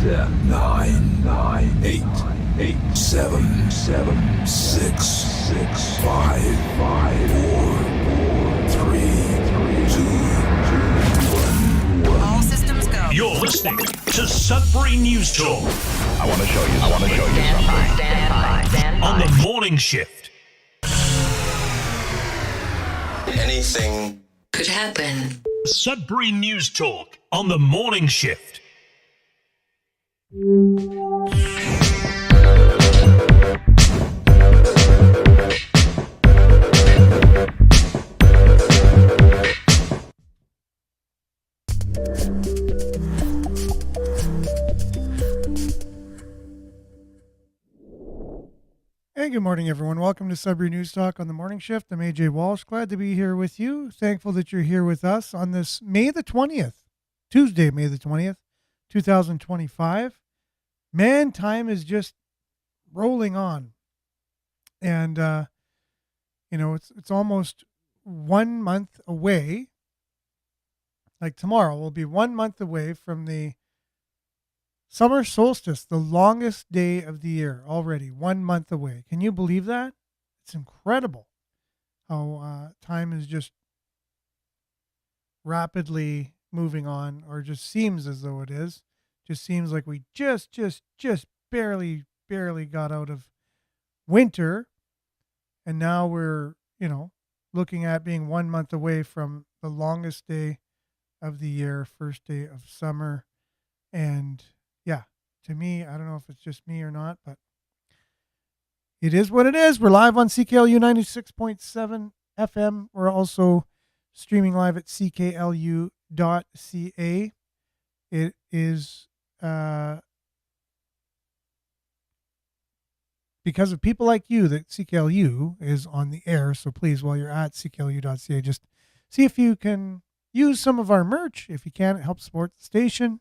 9, 8, 7, 6, 5, 4, 3, 2, 1. All systems go. You're listening to Sudbury News Talk. I want to show you something. Stand by. On the morning shift. Anything Could happen. Sudbury News Talk on the morning shift. Hey, good morning, everyone. Welcome to Sudbury News Talk on the morning shift. I'm AJ Walsh. Glad to be here with you. Thankful that you're here with us on this May the 20th, Tuesday, May the 20th, 2025. Man, time is just rolling on. And, it's almost 1 month away. Like tomorrow will be 1 month away from the summer solstice, the longest day of the year already, 1 month away. Can you believe that? It's incredible how time is just rapidly moving on, or just seems as though it is. Just seems like we just barely got out of winter. And now we're, looking at being 1 month away from the longest day of the year, first day of summer. And yeah, to me, I don't know if it's just me or not, but it is what it is. We're live on CKLU 96.7 FM. We're also streaming live at cklu.ca. It is because of people like you that CKLU is on the air. So please, while you're at cklu.ca, just see if you can use some of our merch. If you can, it helps support the station.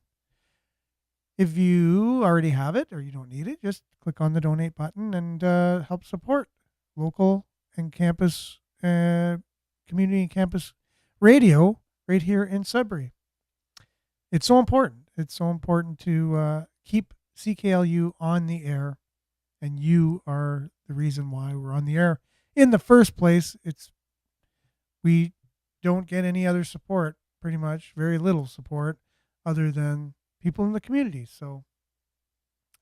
If you already have it or you don't need it, just click on the donate button and help support local and campus, community and campus radio right here in Sudbury. It's so important. It's so important to keep CKLU on the air, and you are the reason why we're on the air in the first place. We don't get any other support, pretty much, very little support, other than people in the community. So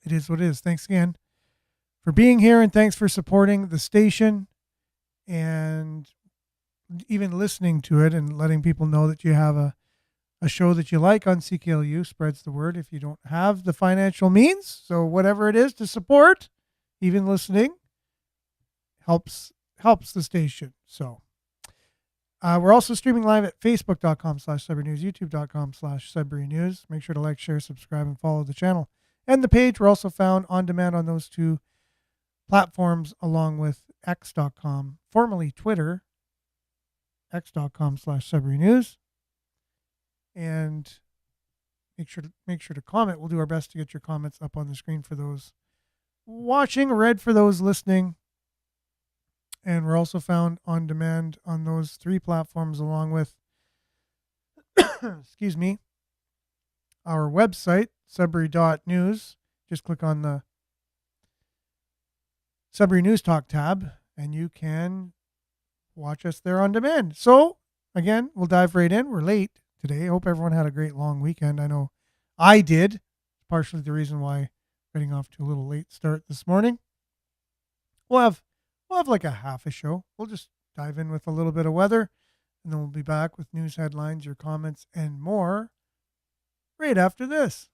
it is what it is. Thanks again for being here, and thanks for supporting the station and even listening to it and letting people know that you have a show that you like on CKLU. Spreads the word if you don't have the financial means. So whatever it is to support, even listening, helps the station. So we're also streaming live at facebook.com/Sudbury News, youtube.com/Sudbury News. Make sure to like, share, subscribe, and follow the channel and the page. We're also found on demand on those two platforms, along with x.com, formerly Twitter, x.com/Sudbury News. And make sure to comment. We'll do our best to get your comments up on the screen for those watching, read for those listening. And we're also found on demand on those three platforms, along with, excuse me, our website, Sudbury.news. Just click on the Sudbury News Talk tab, and you can watch us there on demand. So, again, we'll dive right in. We're late today. I hope everyone had a great long weekend. I know I did. Partially the reason why getting off to a little late start this morning. We'll have like a half a show. We'll just dive in with a little bit of weather, and then we'll be back with news headlines, your comments, and more right after this.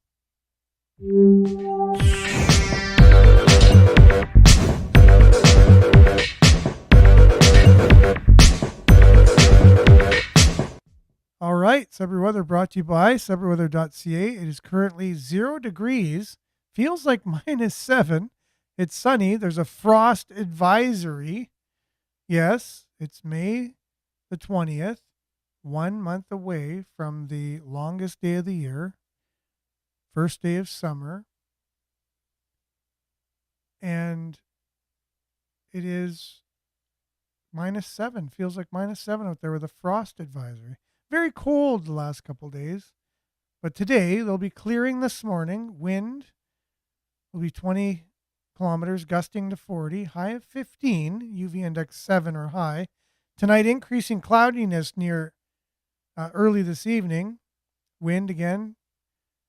All right, Sudbury Weather brought to you by SudburyWeather.ca. It is currently 0 degrees, feels like -7. It's sunny. There's a frost advisory. Yes, it's May the 20th, 1 month away from the longest day of the year, first day of summer. And it is -7. Feels like -7 out there with a frost advisory. Very cold the last couple of days. But today they'll be clearing this morning. Wind will be 20 kilometers, gusting to 40, high of 15, UV index 7 or high. Tonight, increasing cloudiness near early this evening. Wind again,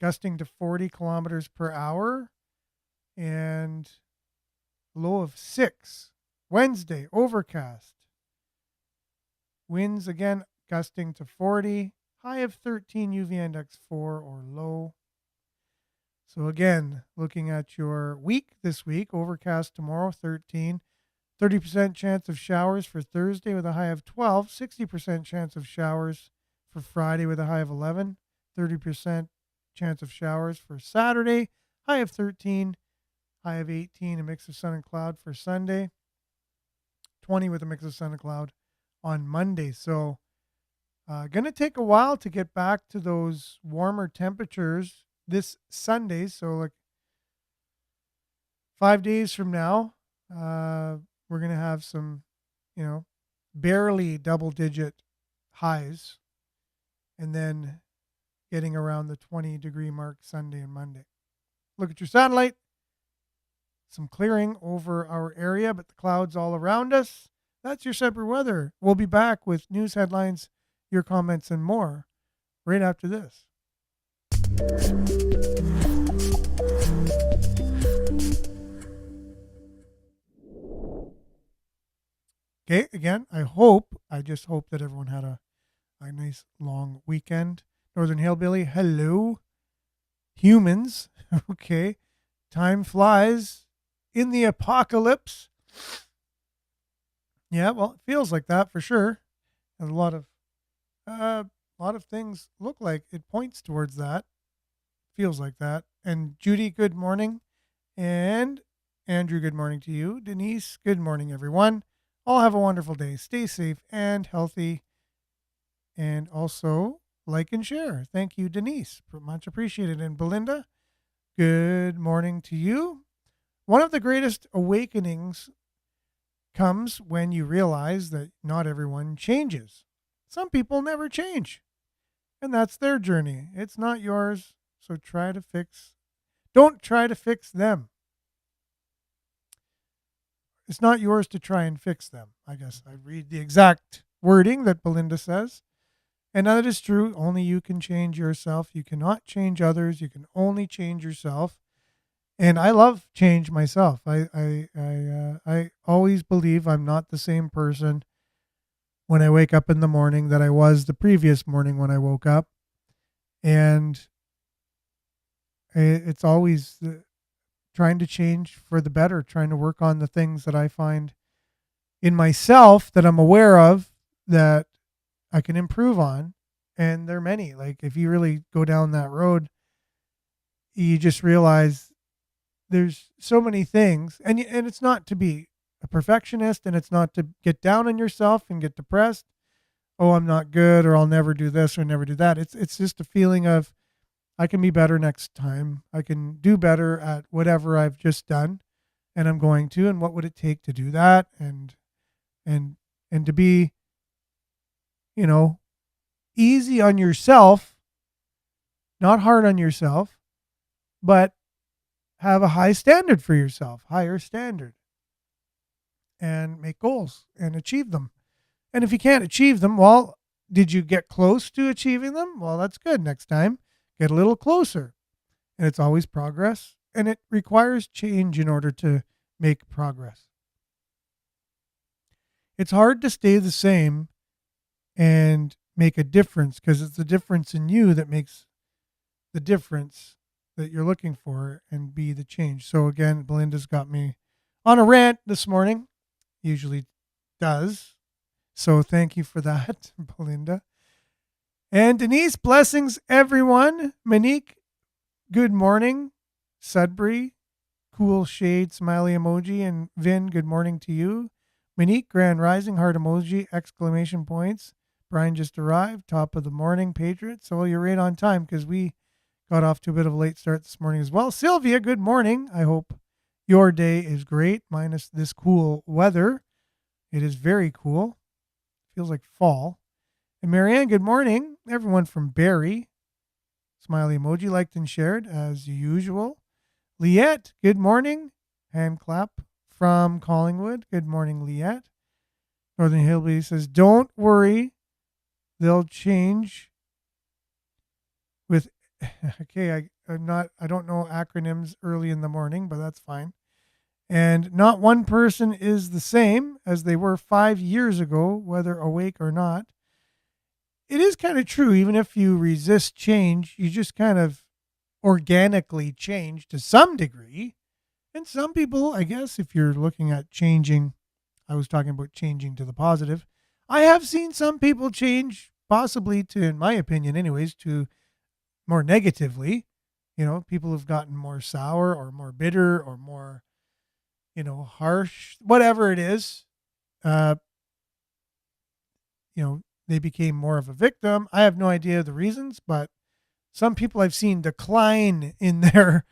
gusting to 40 kilometers per hour, and low of 6. Wednesday, overcast. Winds again gusting to 40, high of 13, UV index 4 or low. So again, looking at your week this week, overcast tomorrow, 13, 30% chance of showers for Thursday with a high of 12, 60% chance of showers for Friday with a high of 11, 30% chance of showers for Saturday, high of 13, high of 18, a mix of sun and cloud for Sunday, 20 with a mix of sun and cloud on Monday. So going to take a while to get back to those warmer temperatures this Sunday. So like 5 days from now, we're going to have some, barely double-digit highs, and then getting around the 20-degree mark Sunday and Monday. Look at your satellite. Some clearing over our area, but the clouds all around us. That's your Sudbury weather. We'll be back with news headlines, your comments, and more right after this. Okay, again, I just hope that everyone had a nice long weekend. Northern Hillbilly, hello. Humans, okay. Time flies in the apocalypse. Yeah, well, it feels like that for sure. And a lot of things look like it points towards that. Feels like that. And Judy, good morning. And Andrew, good morning to you. Denise, good morning, everyone. All have a wonderful day. Stay safe and healthy. And also like and share. Thank you, Denise. Much appreciated. And Belinda, good morning to you. One of the greatest awakenings comes when you realize that not everyone changes. Some people never change. And that's their journey. It's not yours. So don't try to fix them. It's not yours to try and fix them. I guess I read the exact wording that Belinda says. And that is true. Only you can change yourself. You cannot change others. You can only change yourself. And I love change myself. I always believe I'm not the same person when I wake up in the morning that I was the previous morning when I woke up. And it's always trying to change for the better, trying to work on the things that I find in myself that I'm aware of that I can improve on. And there are many. Like if you really go down that road, you just realize there's so many things, and it's not to be a perfectionist, and it's not to get down on yourself and get depressed. Oh, I'm not good, or I'll never do this or never do that. It's just a feeling of I can be better next time. I can do better at whatever I've just done, and I'm going to. And what would it take to do that? And to be, easy on yourself, not hard on yourself, but have a high standard for yourself, higher standard, and make goals and achieve them. And if you can't achieve them, well, did you get close to achieving them? Well, that's good. Next time, get a little closer. And it's always progress, and it requires change in order to make progress. It's hard to stay the same and make a difference, because it's the difference in you that makes the difference that you're looking for and be the change. So again, Belinda's got me on a rant this morning, usually does. So thank you for that, Belinda. And Denise, blessings, everyone. Monique, good morning. Sudbury, cool shade, smiley emoji. And Vin, good morning to you. Monique, grand rising, heart emoji, exclamation points. Brian just arrived, top of the morning, Patriots. So you're right on time because we got off to a bit of a late start this morning as well. Sylvia, good morning. I hope your day is great, minus this cool weather. It is very cool. Feels like fall. And Marianne, good morning. Everyone from Barrie. Smiley emoji liked and shared as usual. Liette, good morning. Hand clap from Collingwood. Good morning, Liette. Northern Hillbilly says, don't worry. They'll change with, okay, I don't know acronyms early in the morning, but that's fine. And not one person is the same as they were 5 years ago, whether awake or not. It is kind of true. Even if you resist change, you just kind of organically change to some degree. And some people, I guess, if you're looking at changing, I was talking about changing to the positive. I have seen some people change possibly to, in my opinion anyways, to more negatively. You know, people have gotten more sour or more bitter or more, harsh, whatever it is. They became more of a victim. I have no idea the reasons, but some people I've seen decline in their,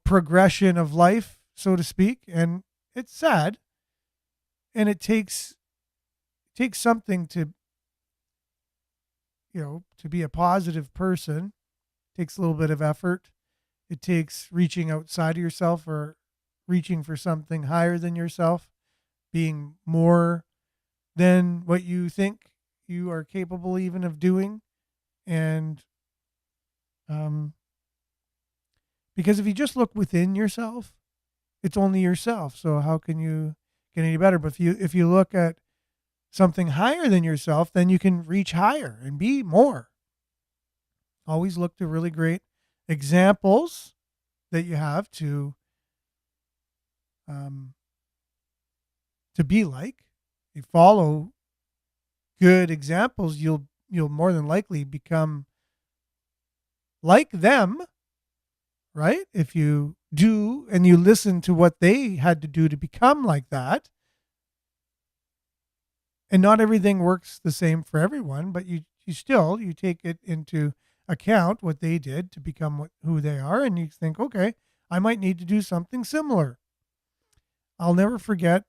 progression of life, so to speak. And it's sad. And it takes something to, to be a positive person. It takes a little bit of effort. It takes reaching outside of yourself or reaching for something higher than yourself, being more than what you think you are capable even of doing. And because if you just look within yourself, it's only yourself. So how can you get any better? But if you look at something higher than yourself, then you can reach higher and be more. Always look to really great examples that you have to be like. You follow good examples, you'll more than likely become like them, right? If you do and you listen to what they had to do to become like that. And not everything works the same for everyone, but you take it into account what they did to become who they are, and you think, okay, I might need to do something similar. I'll never forget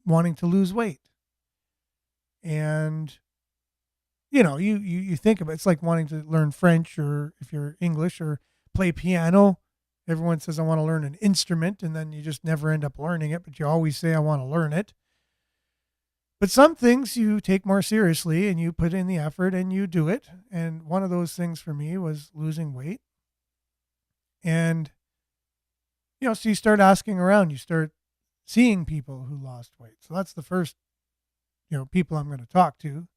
wanting to lose weight. And, you think of it, it's like wanting to learn French, or if you're English, or play piano. Everyone says, I want to learn an instrument, and then you just never end up learning it, but you always say, I want to learn it. But some things you take more seriously and you put in the effort and you do it. And one of those things for me was losing weight. And, so you start asking around, you start seeing people who lost weight. So that's the first, people I'm going to talk to.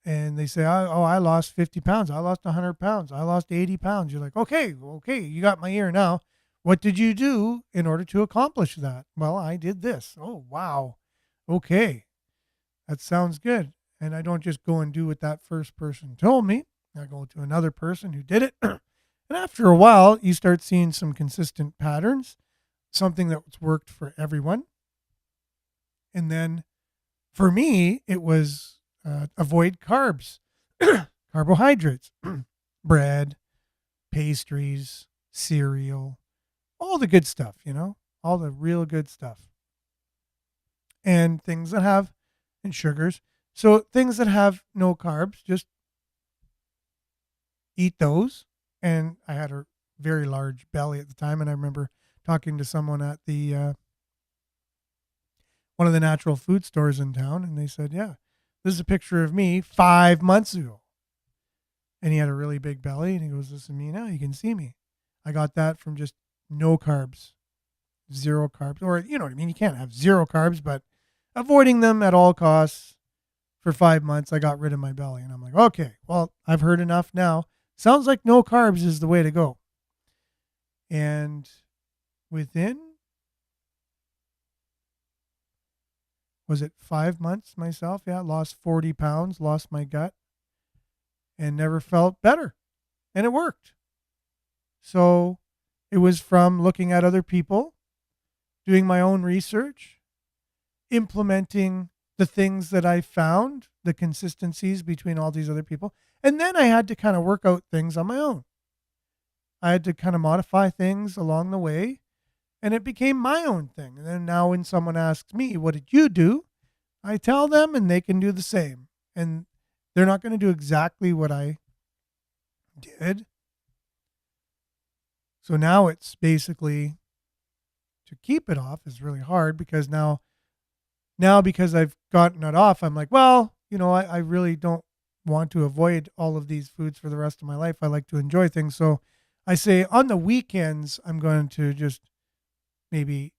And they say, I lost 50 pounds. I lost 100 pounds. I lost 80 pounds. You're like, okay, you got my ear now. What did you do in order to accomplish that? Well, I did this. Oh, wow. Okay. That sounds good. And I don't just go and do what that first person told me. I go to another person who did it. And after a while, you start seeing some consistent patterns, something that's worked for everyone. And then for me, it was avoid carbs, carbohydrates, bread, pastries, cereal, all the good stuff, all the real good stuff. And things that have, and sugars. So things that have no carbs, just eat those. And I had a very large belly at the time. And I remember talking to someone at the one of the natural food stores in town. And they said, yeah, this is a picture of me 5 months ago. And he had a really big belly. And he goes, this is me now. You can see me. I got that from just no carbs, zero carbs. Or, you know what I mean? You can't have zero carbs, but avoiding them at all costs for 5 months, I got rid of my belly. And I'm like, okay, well, I've heard enough now. Sounds like no carbs is the way to go. And within, was it 5 months myself? Yeah, lost 40 pounds, lost my gut, and never felt better. And it worked. So it was from looking at other people, doing my own research, implementing the things that I found, the consistencies between all these other people. And then I had to kind of work out things on my own. I had to kind of modify things along the way, and it became my own thing. And then now when someone asks me, what did you do? I tell them, and they can do the same. And they're not going to do exactly what I did. So now it's basically to keep it off is really hard because now because I've gotten it off, I'm like, well, I really don't want to avoid all of these foods for the rest of my life. I like to enjoy things. So I say on the weekends, I'm going to just maybe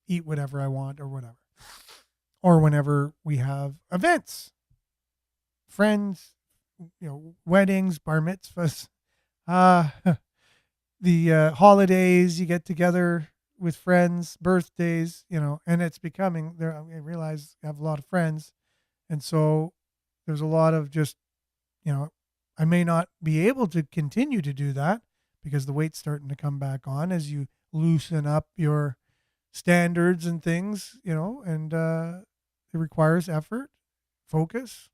eat whatever I want or whatever. Or whenever we have events, friends, weddings, bar mitzvahs, the holidays, you get together with friends, birthdays, and it's becoming there. I realize I have a lot of friends. And so there's a lot of just, I may not be able to continue to do that because the weight's starting to come back on as you loosen up your standards and things, and it requires effort, focus,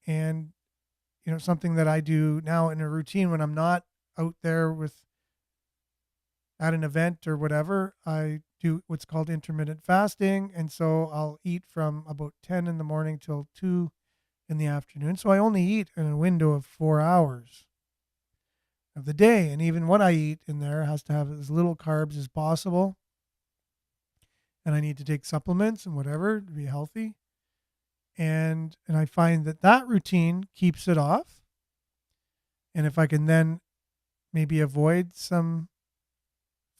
and, something that I do now in a routine when I'm not out there at an event or whatever, I do what's called intermittent fasting. And so I'll eat from about 10 in the morning till 2 in the afternoon. So I only eat in a window of 4 hours of the day. And even what I eat in there has to have as little carbs as possible. And I need to take supplements and whatever to be healthy. And I find that routine keeps it off. And if I can then maybe avoid some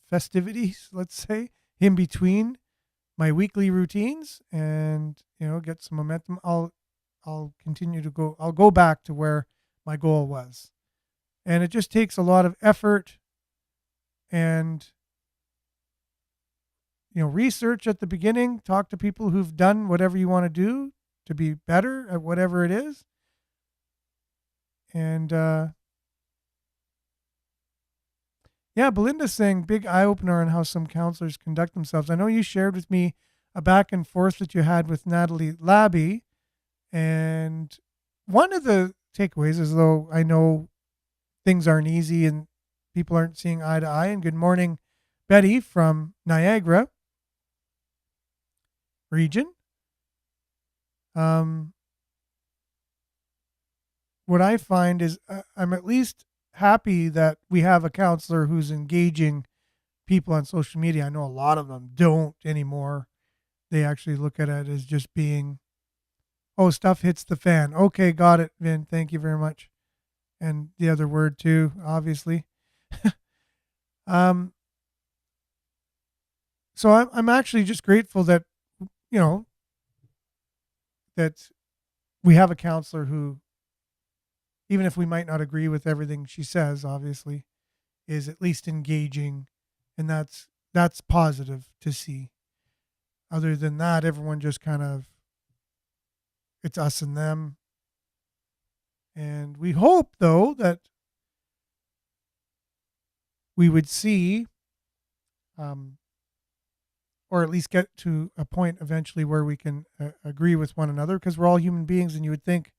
festivities, let's say, in between my weekly routines and, get some momentum, I'll continue to go. I'll go back to where my goal was. And it just takes a lot of effort and, research at the beginning, talk to people who've done whatever you want to do to be better at whatever it is. And, yeah, Belinda's saying big eye opener on how some counselors conduct themselves. I know you shared with me a back and forth that you had with Natalie Labby. And one of the takeaways is, though I know things aren't easy and people aren't seeing eye to eye. And good morning, Betty from Niagara region. What I find is I'm at least happy that we have a counselor who's engaging people on social media. I know a lot of them don't anymore. They actually look at it as just being, oh, stuff hits the fan. Okay, got it, Vin. Thank you very much. And the other word too, obviously. So I'm actually just grateful that, that we have a counselor who, even if we might not agree with everything she says, obviously, is at least engaging. And that's positive to see. Other than that, everyone just kind of, it's us and them. And we hope, though, that we would see, or at least get to a point eventually where we can agree with one another, because we're all human beings, and you would think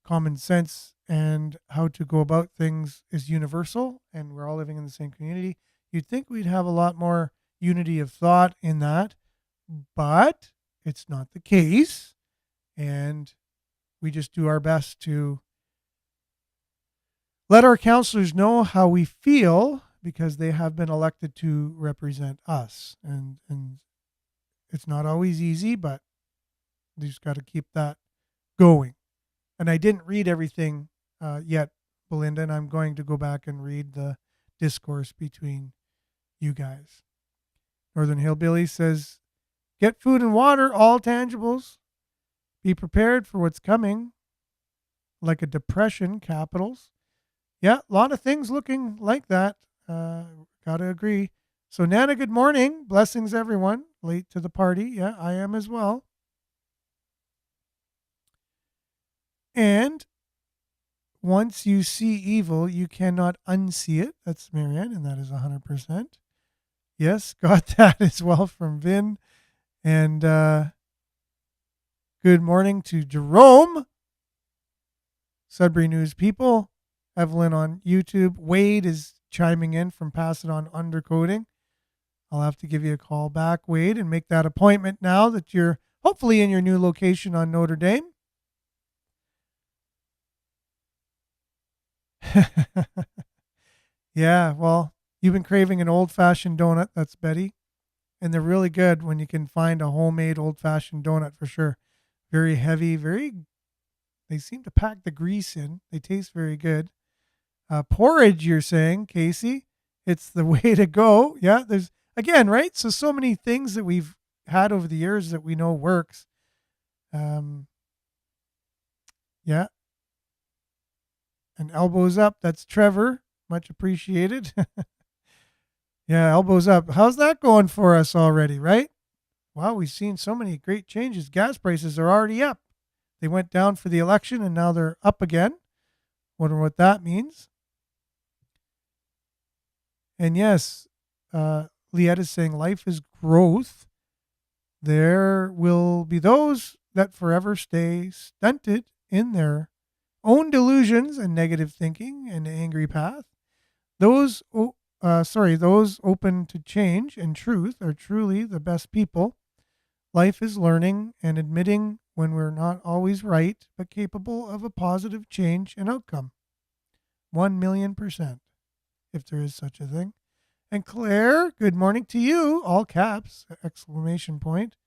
common sense and how to go about things is universal, and we're all living in the same community. You'd think we'd have a lot more unity of thought in that, but it's not the case. And we just do our best to let our counselors know how we feel, because they have been elected to represent us. And it's not always easy, but you just got to keep that going. And I didn't read everything yet, Belinda, and I'm going to go back and read the discourse between you guys. Northern Hillbilly says, get food and water, all tangibles. Be prepared for what's coming, like a depression, capitals. Yeah, a lot of things looking like that. Gotta agree. So, Nana, good morning. Blessings, everyone. Late to the party. Yeah, I am as well. And once you see evil, you cannot unsee it. That's Marianne, and that is 100%. Yes, got that as well from Vin. And good morning to Jerome. Sudbury News people. Evelyn on YouTube. Wade is chiming in from Pass It On Undercoating. I'll have to give you a call back, Wade, and make that appointment now that you're hopefully in your new location on Notre Dame. Yeah, well, you've been craving an old-fashioned donut. That's Betty. And they're really good when you can find a homemade old-fashioned donut for sure. Very heavy, they seem to pack the grease in. They taste very good. Porridge, you're saying, Casey? It's the way to go. Yeah, there's, again, right? So many things that we've had over the years that we know works. Yeah. And elbows up. That's Trevor. Much appreciated. Yeah, elbows up. How's that going for us already, right? Wow, we've seen so many great changes. Gas prices are already up. They went down for the election and now they're up again. Wonder what that means. And yes, Liette is saying life is growth. There will be those that forever stay stunted in their own delusions and negative thinking and angry path. Those those open to change and truth are truly the best people. Life is learning and admitting when we're not always right, but capable of a positive change and outcome. 1,000,000%, if there is such a thing. And Claire, good morning to you, all caps, exclamation point.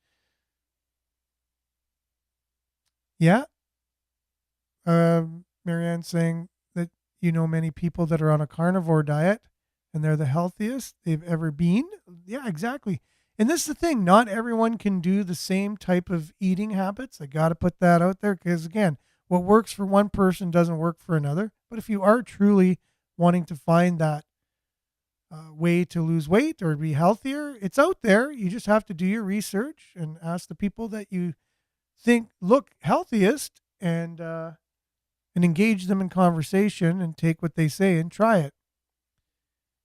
Yeah. Marianne saying that you know many people that are on a carnivore diet and they're the healthiest they've ever been. Yeah, exactly. And this is the thing, not everyone can do the same type of eating habits. I got to put that out there because, again, what works for one person doesn't work for another. But if you are truly wanting to find that way to lose weight or be healthier, it's out there. You just have to do your research and ask the people that you think look healthiest and engage them in conversation and take what they say and try it.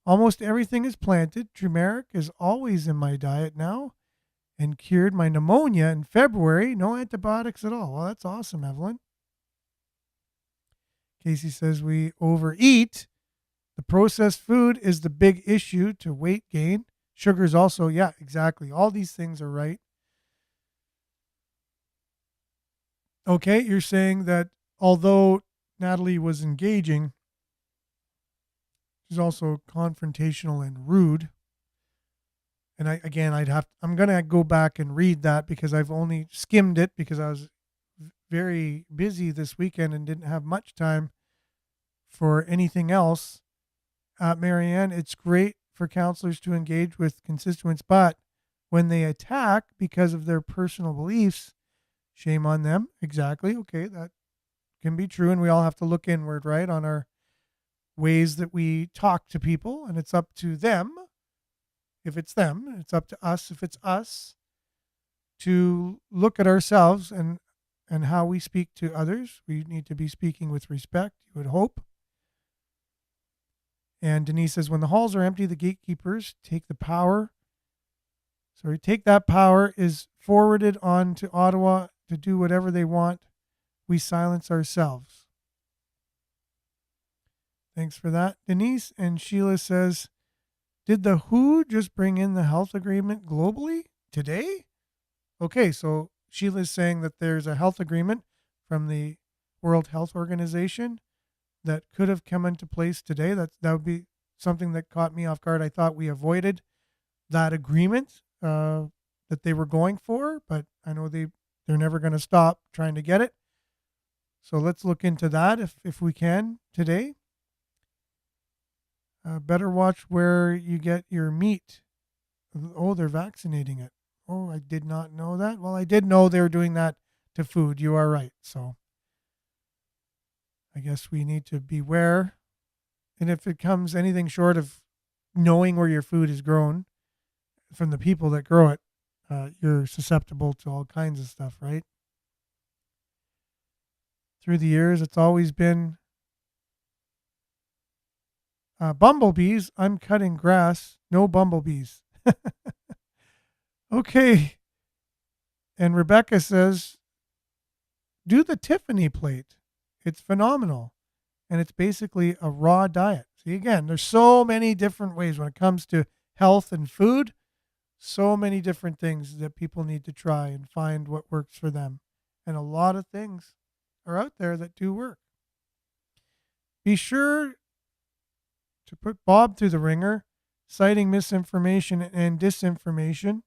Almost everything is planted. Turmeric is always in my diet now and cured my pneumonia in February. No antibiotics at all. Well, that's awesome, Evelyn. Casey says we overeat. The processed food is the big issue to weight gain. Sugar is also, yeah, exactly. All these things are right. Okay, you're saying that although Natalie was engaging, she's also confrontational and rude. And I'm going to go back and read that because I've only skimmed it because I was very busy this weekend and didn't have much time for anything else. Marianne, it's great for counselors to engage with constituents, but when they attack because of their personal beliefs, shame on them. Exactly. Okay, that can be true. And we all have to look inward, right, on our ways that we talk to people. And it's up to them, if it's them. It's up to us, if it's us, to look at ourselves and how we speak to others. We need to be speaking with respect, you would hope. And Denise says, when the halls are empty, the gatekeepers take that power is forwarded on to Ottawa to do whatever they want. We silence ourselves. Thanks for that, Denise. And Sheila says, did the WHO just bring in the health agreement globally today? Okay, so Sheila's saying that there's a health agreement from the World Health Organization that could have come into place today. That would be something that caught me off guard. I thought we avoided that agreement that they were going for, but I know they're never going to stop trying to get it. So let's look into that if we can today. Better watch where you get your meat. Oh, they're vaccinating it. Oh, I did not know that. Well, I did know they were doing that to food. You are right. So I guess we need to beware. And if it comes anything short of knowing where your food is grown from the people that grow it, you're susceptible to all kinds of stuff, right? Through the years, it's always been bumblebees. I'm cutting grass. No bumblebees. Okay. And Rebecca says, do the Tiffany plate. It's phenomenal. And it's basically a raw diet. See, again, there's so many different ways when it comes to health and food. So many different things that people need to try and find what works for them. And a lot of things are out there that do work. be sure to put Bob through the ringer, citing misinformation and disinformation.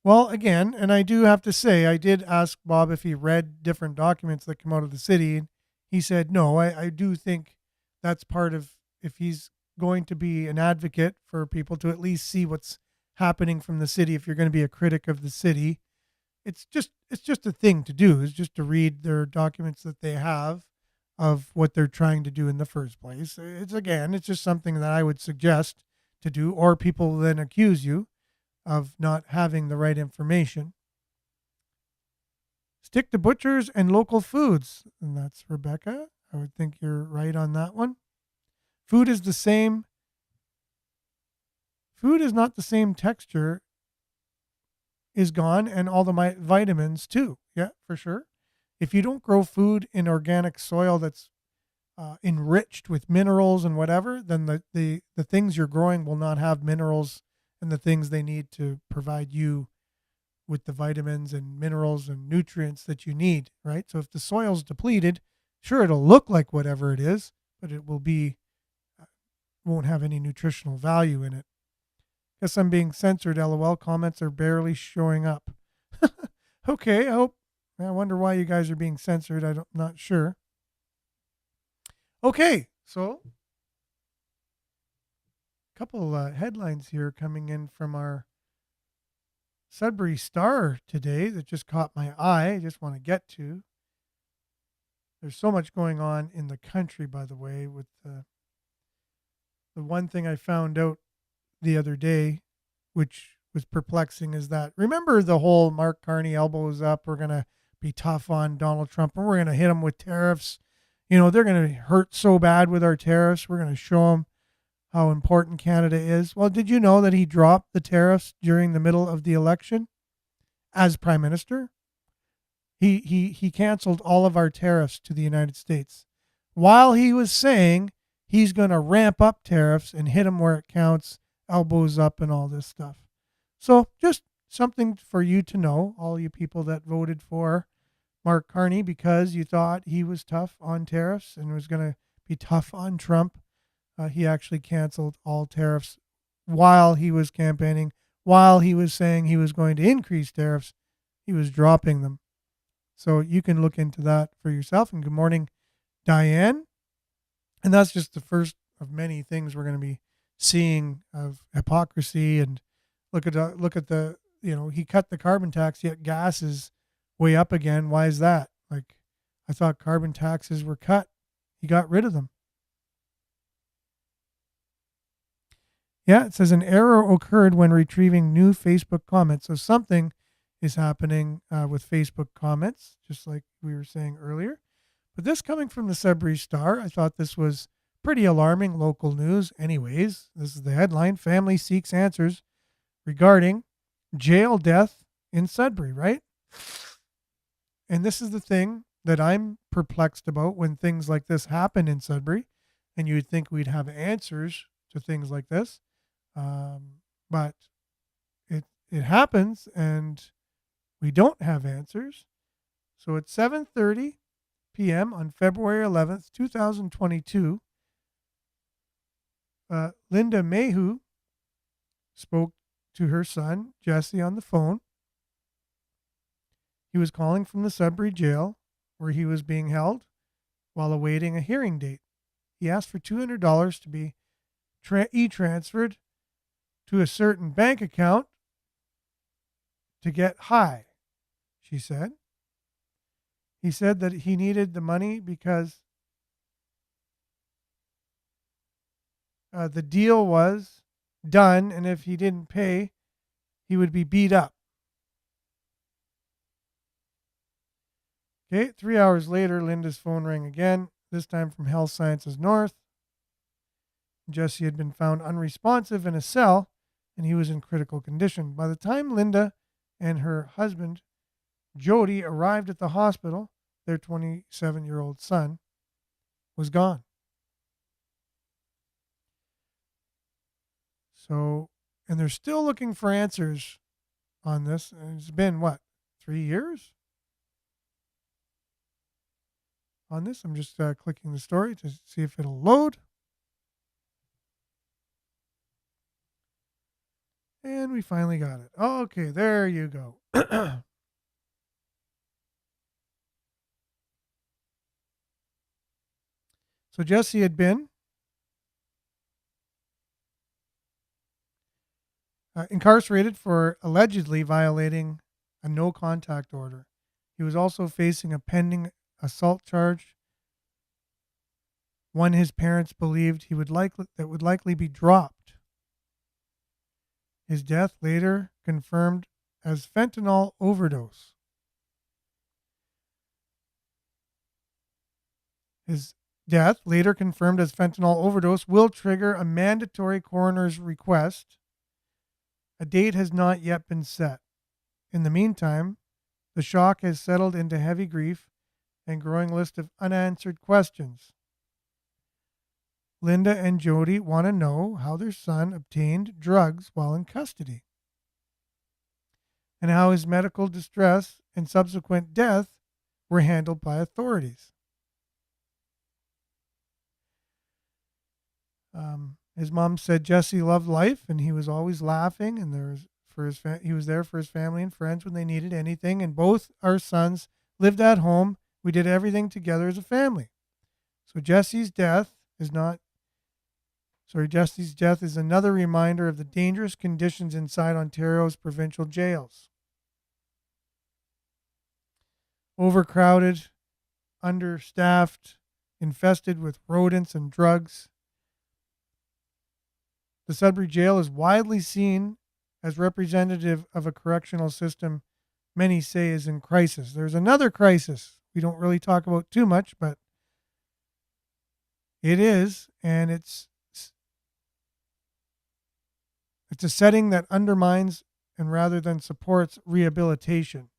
Well, again, and I do have to say, I did ask Bob if he read different documents that come out of the city, and he said no. I do think that's part of, if he's going to be an advocate for people to at least see what's happening from the city, if you're going to be a critic of the city, it's just a thing to do, is just to read their documents that they have of what they're trying to do in the first place. It's just something that I would suggest to do, or people then accuse you of not having the right information. Stick to butchers and local foods. And that's Rebecca. I would think you're right on that one. Food is not the same texture, is gone, and all the vitamins too. Yeah, for sure. If you don't grow food in organic soil that's enriched with minerals and whatever, then the things you're growing will not have minerals and the things they need to provide you with the vitamins and minerals and nutrients that you need, right? So if the soil's depleted, sure, it'll look like whatever it is, but it won't have any nutritional value in it. Guess I'm being censored. LOL, comments are barely showing up. Okay, I wonder why you guys are being censored. I'm not sure. Okay, so a couple headlines here coming in from our Sudbury Star today that just caught my eye. I just want to get to. There's so much going on in the country, by the way, with the one thing I found out the other day, which was perplexing, is that, remember the whole Mark Carney elbows up, we're going to be tough on Donald Trump and we're going to hit him with tariffs. You know, they're going to hurt so bad with our tariffs. We're going to show them how important Canada is. Well, did you know that he dropped the tariffs during the middle of the election as prime minister? He canceled all of our tariffs to the United States while he was saying he's going to ramp up tariffs and hit them where it counts, elbows up and all this stuff. So just something for you to know, all you people that voted for Mark Carney because you thought he was tough on tariffs and was going to be tough on Trump. He actually canceled all tariffs while he was campaigning, while he was saying he was going to increase tariffs. He was dropping them. So you can look into that for yourself. And good morning, Diane. And that's just the first of many things we're going to be seeing of hypocrisy. And look at the, he cut the carbon tax, yet gas is way up again. Why is that? Like, I thought carbon taxes were cut. He got rid of them. Yeah, it says an error occurred when retrieving new Facebook comments. So something is happening with Facebook comments, just like we were saying earlier. But this coming from the Sudbury Star, I thought this was pretty alarming local news. Anyways, this is the headline: Family seeks answers regarding jail death in Sudbury, right? And this is the thing that I'm perplexed about when things like this happen in Sudbury. And you would think we'd have answers to things like this. But it happens and we don't have answers. So at 7:30 p.m. on February 11th, 2022, Linda Mayhew spoke to her son, Jesse, on the phone. He was calling from the Sudbury jail where he was being held while awaiting a hearing date. He asked for $200 to be e-transferred to a certain bank account to get high, she said. He said that he needed the money because the deal was done, and if he didn't pay, he would be beat up. Okay, 3 hours later, Linda's phone rang again, this time from Health Sciences North. Jesse had been found unresponsive in a cell, and he was in critical condition. By the time Linda and her husband, Jody, arrived at the hospital, their 27-year-old son was gone. So, and they're still looking for answers on this. And it's been, 3 years? on this. I'm just clicking the story to see if it'll load. And we finally got it. Okay, there you go. So Jesse had been incarcerated for allegedly violating a no contact order. He was also facing a pending assault charge, one his parents believed would likely be dropped. His death later confirmed as fentanyl overdose. His death, later confirmed as fentanyl overdose, will trigger a mandatory coroner's request. A date has not yet been set. In the meantime, the shock has settled into heavy grief and growing list of unanswered questions. Linda and Jody want to know how their son obtained drugs while in custody, and how his medical distress and subsequent death were handled by authorities. His mom said Jesse loved life and he was always laughing, and he was there for his family and friends when they needed anything, and both our sons lived at home. We did everything together as a family. So Jesse's death is another reminder of the dangerous conditions inside Ontario's provincial jails. Overcrowded, understaffed, infested with rodents and drugs. The Sudbury Jail is widely seen as representative of a correctional system many say is in crisis. There's another crisis we don't really talk about too much, but it is, and it's a setting that undermines and rather than supports rehabilitation.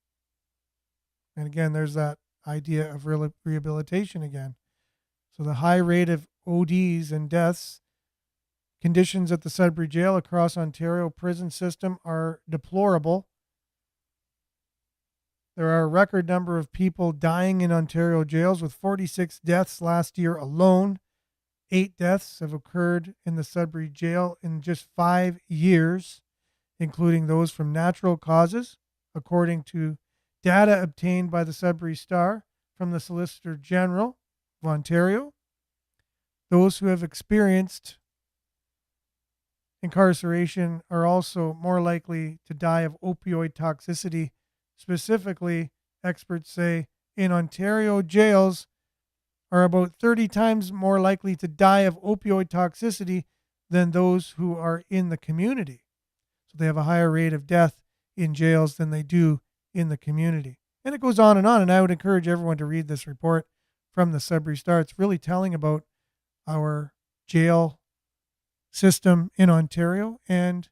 And again, there's that idea of rehabilitation again. So the high rate of ODs and deaths, conditions at the Sudbury Jail across Ontario prison system are deplorable. There are a record number of people dying in Ontario jails, with 46 deaths last year alone. 8 deaths have occurred in the Sudbury Jail in just 5 years, including those from natural causes, according to data obtained by the Sudbury Star from the Solicitor General of Ontario. Those who have experienced incarceration are also more likely to die of opioid toxicity. Specifically, experts say in Ontario jails are about 30 times more likely to die of opioid toxicity than those who are in the community. So they have a higher rate of death in jails than they do in the community. And it goes on, and I would encourage everyone to read this report from the Sudbury Star. It's really telling about our jail system in Ontario and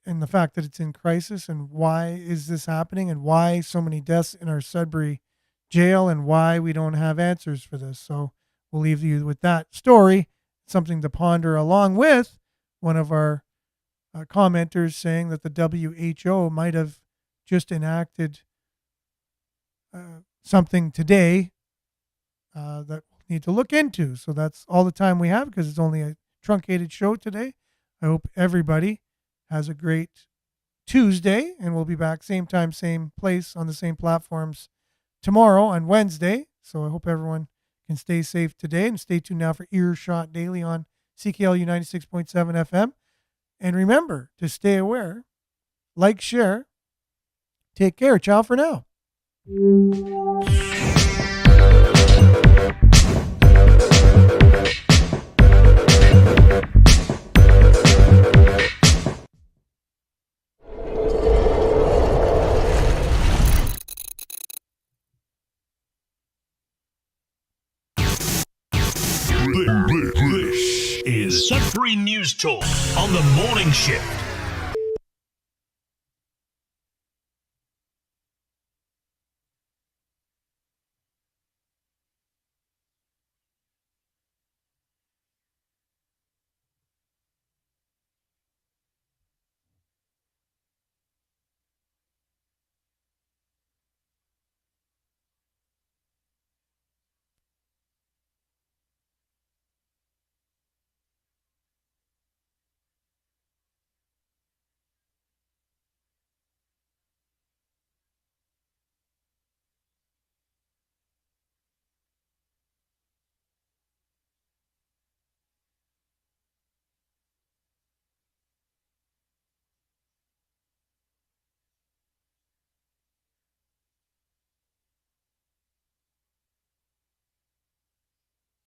the fact that it's in crisis, and why is this happening, and why so many deaths in our Sudbury jail, and why we don't have answers for this. So we'll leave you with that story, something to ponder, along with one of our commenters saying that the WHO might have just enacted something today that we'll need to look into. So that's all the time we have, because it's only a truncated show today. I hope everybody has a great Tuesday, and we'll be back same time, same place on the same platforms tomorrow on Wednesday. So I hope everyone can stay safe today, and stay tuned now for Earshot Daily on CKLU 96.7 FM. And remember to stay aware, like, share, take care. Ciao for now. This is Sudbury News Talk on the morning shift.